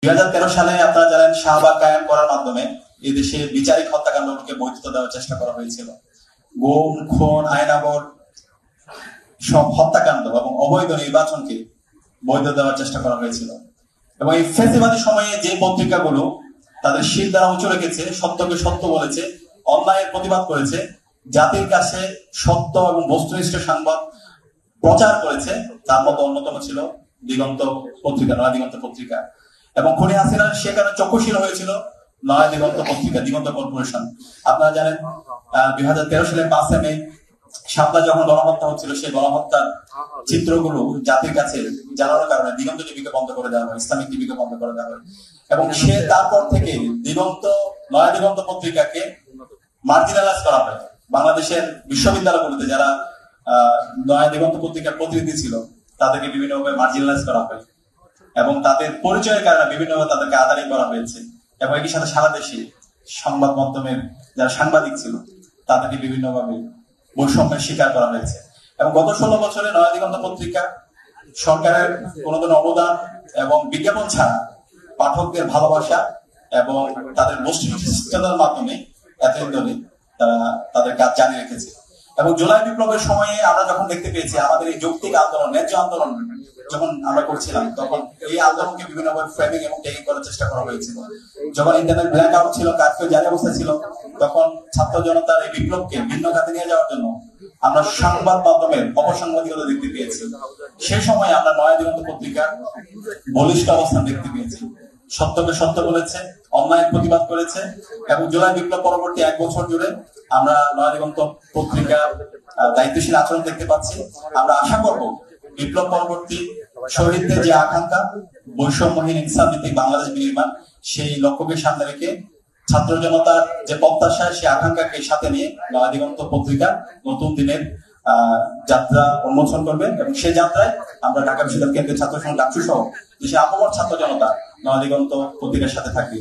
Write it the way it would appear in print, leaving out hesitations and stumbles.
2013 সালে আপনারা জানেন শাহবাগ কায়েম করার মাধ্যমে এই দেশে বিচারিক হত্যাকাণ্ডকে বৈধতা দেওয়ার চেষ্টা করা হয়েছিল। গুম, খুন, আইনাগর সব হত্যাকাণ্ড এবং অবৈধ নির্বাচনকে বৈধ দেওয়ার চেষ্টা করা হয়েছিল। এবং এই ফ্যাসিবাদী সময়ে যে পত্রিকাগুলো তাদের শির দ্বারা উঁচু রেখেছে, সত্যকে সত্য বলেছে, অন্যায়ের প্রতিবাদ করেছে, জাতির কাছে সত্য এবং বস্তুনিষ্ঠ সংবাদ প্রচার করেছে, তার মতো অন্যতম ছিল দিগন্ত পত্রিকা, নয়া দিগন্ত পত্রিকা। এবং খুনি হাসিনার সেখানে চক্ষুশীল হয়েছিল নয়া দিগন্ত পত্রিকা, দিগন্ত কর্পোরেশন। আপনারা জানেন 2013 সালের 5 মে শাপলা যখন গণহত্যা হচ্ছিল, সেই গণহত্যার চিত্রগুলো জাতির কাছে জানানোর কারণে দিগন্ত টিভিকে বন্ধ করে দেওয়া হয়, ইসলামিক টিভিকে বন্ধ করে দেওয়া হয়। এবং সে তারপর থেকে নয়া দিগন্ত পত্রিকাকে মার্জিনালাইজ করা হয়। বাংলাদেশের বিশ্ববিদ্যালয়গুলোতে যারা নয়া দিগন্ত পত্রিকার প্রতিনিধি ছিল তাদেরকে বিভিন্নভাবে মার্জিনালাইজ করা হয় এবং তাদের পরিচয়ের কারণে বিভিন্নভাবে তাদেরকে আদারি করা হয়েছে। এবং একই সাথে সারা দেশে সংবাদ মাধ্যমের যারা সাংবাদিক ছিল তাদেরকে বিভিন্নভাবে বৈষম্যের শিকার করা হয়েছে। এবং গত 16 বছরে নয়া দিগন্ত পত্রিকা সরকারের কোনো অবদান এবং বিজ্ঞাপন ছাড়া পাঠকদের ভালোবাসা এবং তাদের বস্তুনিষ্ঠতার মাধ্যমে এতদিন ধরে তারা তাদের কাজ জারি রেখেছে। এবং জুলাই বিপ্লবের সময়ে আমরা যখন দেখতে পেয়েছি আমাদের এই যৌক্তিক আন্দোলন, ন্যায্য আন্দোলন যখন আমরা করছিলাম, তখন এই আন্দোলনকে বিভিন্নভাবে ফ্রেমিং এবং টেকিং করার চেষ্টা করা হয়েছিল। যখন ইন্টারনেট ব্ল্যাক আউট ছিল, কারফিউ জারি অবস্থা ছিল, তখন ছাত্র জনতার এই বিপ্লবকে ভিন্ন খাতে নিয়ে যাওয়ার জন্য আমরা সংবাদ মাধ্যমের অপসাংবাদিকতা দেখতে পেয়েছি। সেই সময় আমরা নয়া দিগন্ত পত্রিকার বলিষ্ঠ অবস্থান দেখতে পেয়েছি। সত্যকে সত্য বলেছে, অন্যায়ের প্রতিবাদ করেছে। এবং জুলাই বিপ্লব পরবর্তী 1 বছর জুড়ে আমরা নয়া দিগন্ত পত্রিকা দায়িত্বশীল আচরণ দেখতে পাচ্ছি। আমরা আশা করব বিপ্লব পরবর্তী শহীদদের যে আকাঙ্ক্ষা, বৈষম্যহীন ইনসাফ ভিত্তিক বাংলাদেশ বিনির্মাণ, সেই লক্ষ্যকে সামনে রেখে ছাত্র জনতার যে প্রত্যাশা, সেই আকাঙ্ক্ষাকে সাথে নিয়ে নয়া দিগন্ত পত্রিকা নতুন দিনের যাত্রা উন্মোচন করবে। এবং সেই যাত্রায় আমরা ঢাকা বিশ্ববিদ্যালয় কেন্দ্রীয় ছাত্র সংঘ ডাকসু সহ দেশে আপামর ছাত্র জনতা নয়া দিগন্ত পত্রিকার সাথে থাকবে।